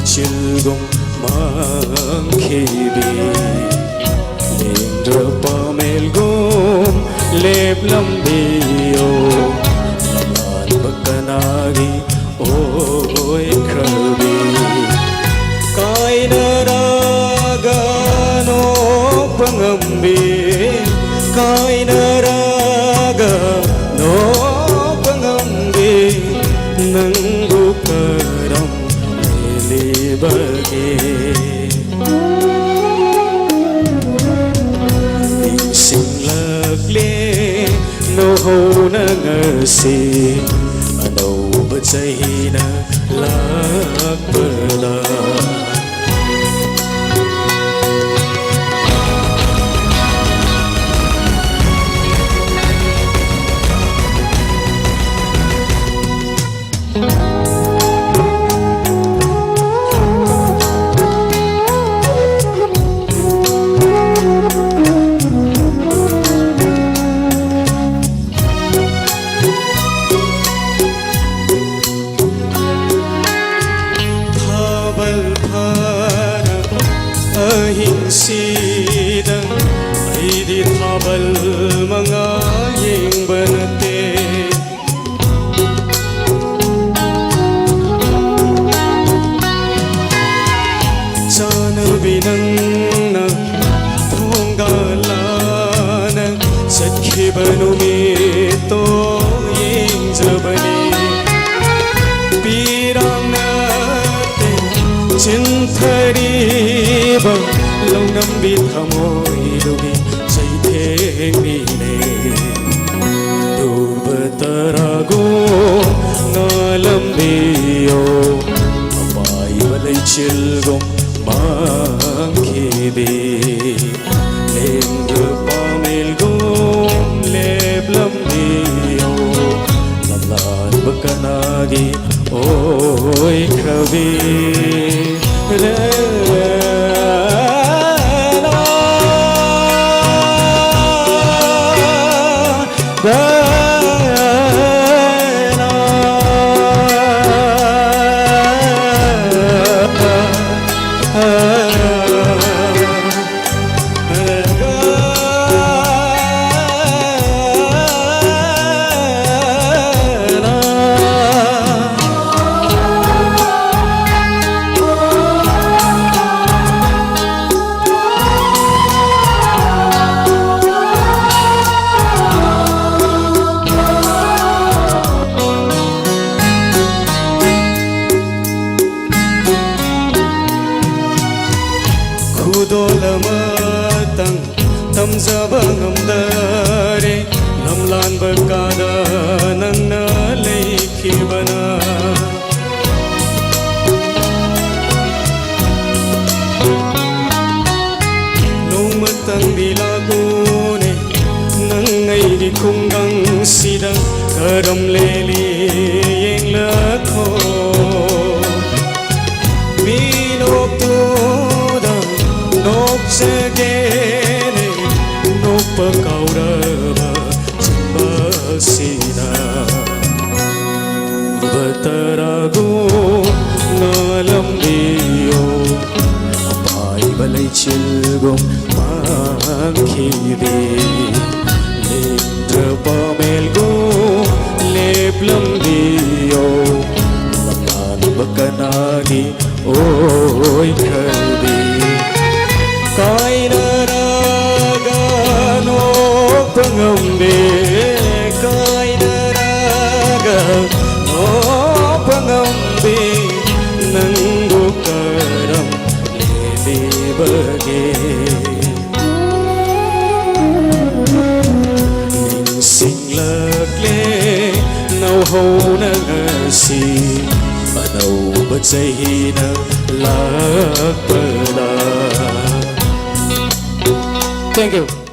Chilgong mangkhibi lindra pamelgom lep lambiyo laman bakanagi oy khabi kainaraga no pangambi kainaraga no pangambi nangu karam bagi sing lakle no ho na ngasi ano bacay na lakbala Sidang ay di tabal mga yingbanate sana binang na tunggalan sa kibanumito ying jabani pirang natin cintariba lâu năm biết hamoy dugi say theng ni ne tu batarago ngalam biyo apai balay chilgom mangkibi lendra pamelgom leblam biyo lamlan bakanagi oy khabi Dolamatang tamzabang amdare namlan bagada nang nalaikibana numatang dilagone nang ngay di kunggang sidang karam leli yang lakho binok tu nop segene nop pakauraba cimbasina batarago ngalam biyo apai balay chilgom mangkibi lindra pamelgom leplam biyo laman bakanagi oy khabi kainaraga no pangambi kainaraga no pangambi nangu karam lele hona si Banaw ba't sa'y lakpala. Thank you.